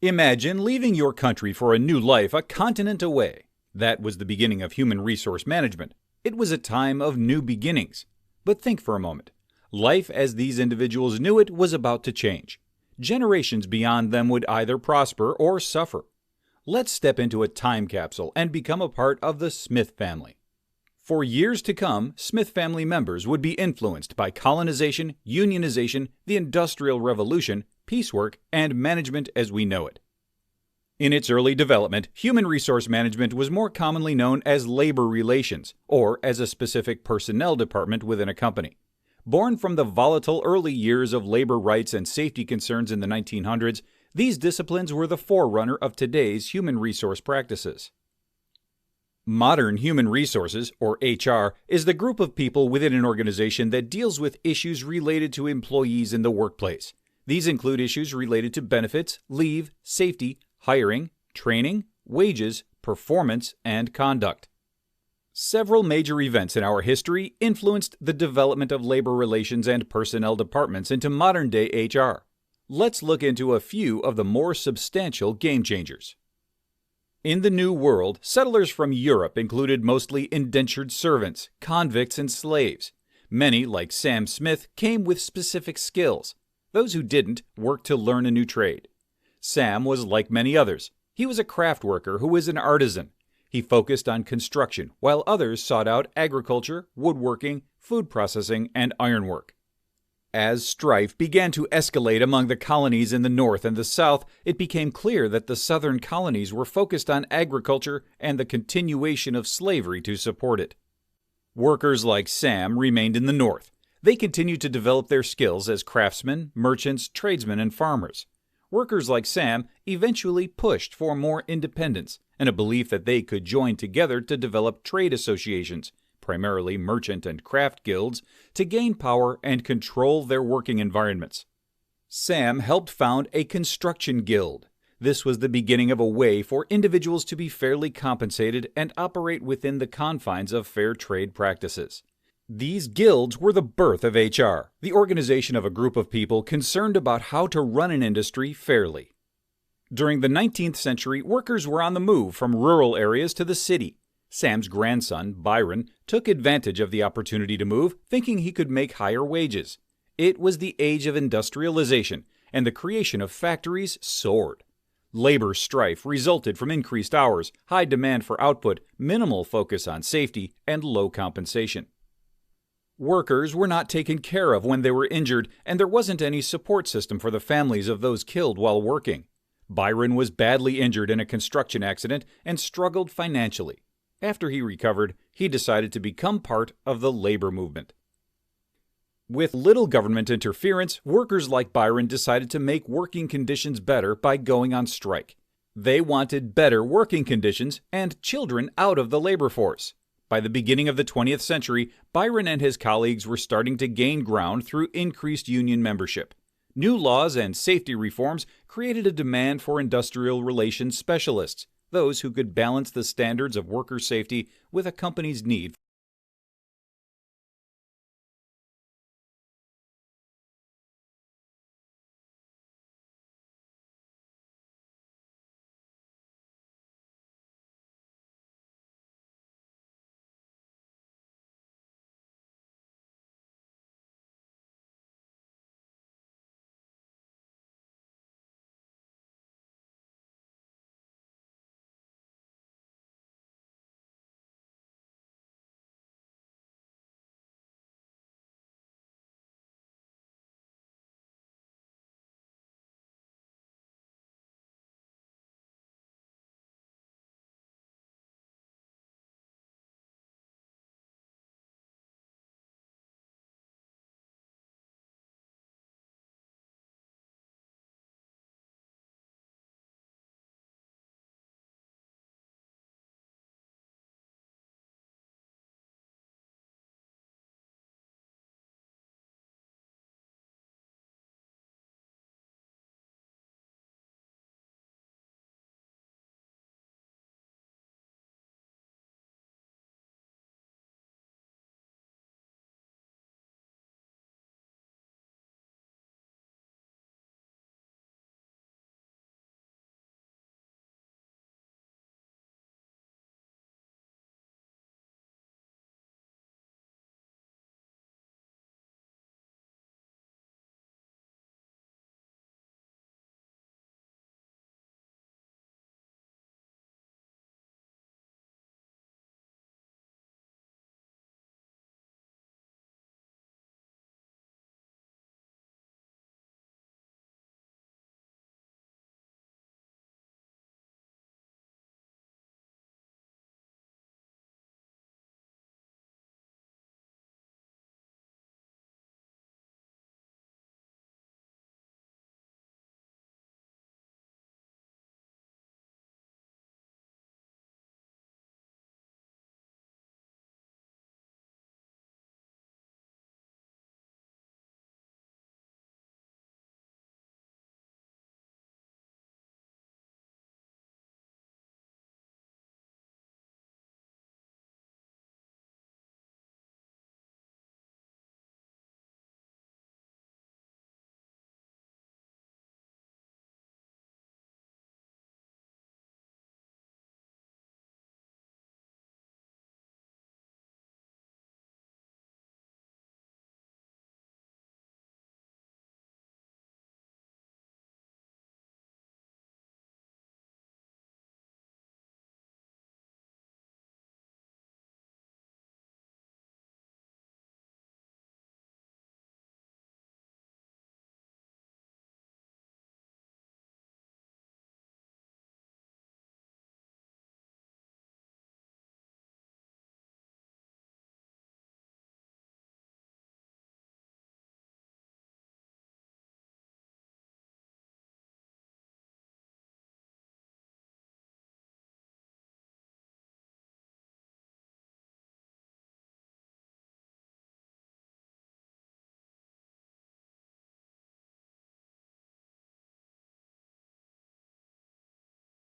Imagine leaving your country for a new life a continent away. That was the beginning of human resource management. It was a time of new beginnings. But think for a moment. Life as these individuals knew it was about to change. Generations beyond them would either prosper or suffer. Let's step into a time capsule and become a part of the Smith family. For years to come, Smith family members would be influenced by colonization, unionization, the Industrial Revolution, piecework, and management as we know it. In its early development, human resource management was more commonly known as labor relations, or as a specific personnel department within a company. Born from the volatile early years of labor rights and safety concerns in the 1900s, these disciplines were the forerunner of today's human resource practices. Modern human resources, or HR, is the group of people within an organization that deals with issues related to employees in the workplace. These include issues related to benefits, leave, safety, hiring, training, wages, performance, and conduct. Several major events in our history influenced the development of labor relations and personnel departments into modern-day HR. Let's look into a few of the more substantial game changers. In the New World, settlers from Europe included mostly indentured servants, convicts, and slaves. Many, like Sam Smith, came with specific skills. Those who didn't worked to learn a new trade. Sam was like many others. He was a craft worker who was an artisan. He focused on construction, while others sought out agriculture, woodworking, food processing, and ironwork. As strife began to escalate among the colonies in the North and the South, it became clear that the Southern colonies were focused on agriculture and the continuation of slavery to support it. Workers like Sam remained in the North. They continued to develop their skills as craftsmen, merchants, tradesmen, and farmers. Workers like Sam eventually pushed for more independence and a belief that they could join together to develop trade associations, primarily merchant and craft guilds, to gain power and control their working environments. Sam helped found a construction guild. This was the beginning of a way for individuals to be fairly compensated and operate within the confines of fair trade practices. These guilds were the birth of HR, the organization of a group of people concerned about how to run an industry fairly. During the 19th century, workers were on the move from rural areas to the city. Sam's grandson, Byron, took advantage of the opportunity to move, thinking he could make higher wages. It was the age of industrialization, and the creation of factories soared. Labor strife resulted from increased hours, high demand for output, minimal focus on safety, and low compensation. Workers were not taken care of when they were injured, and there wasn't any support system for the families of those killed while working. Byron was badly injured in a construction accident and struggled financially. After he recovered, he decided to become part of the labor movement. With little government interference, workers like Byron decided to make working conditions better by going on strike. They wanted better working conditions and children out of the labor force. By the beginning of the 20th century, Byron and his colleagues were starting to gain ground through increased union membership. New laws and safety reforms created a demand for industrial relations specialists, those who could balance the standards of worker safety with a company's need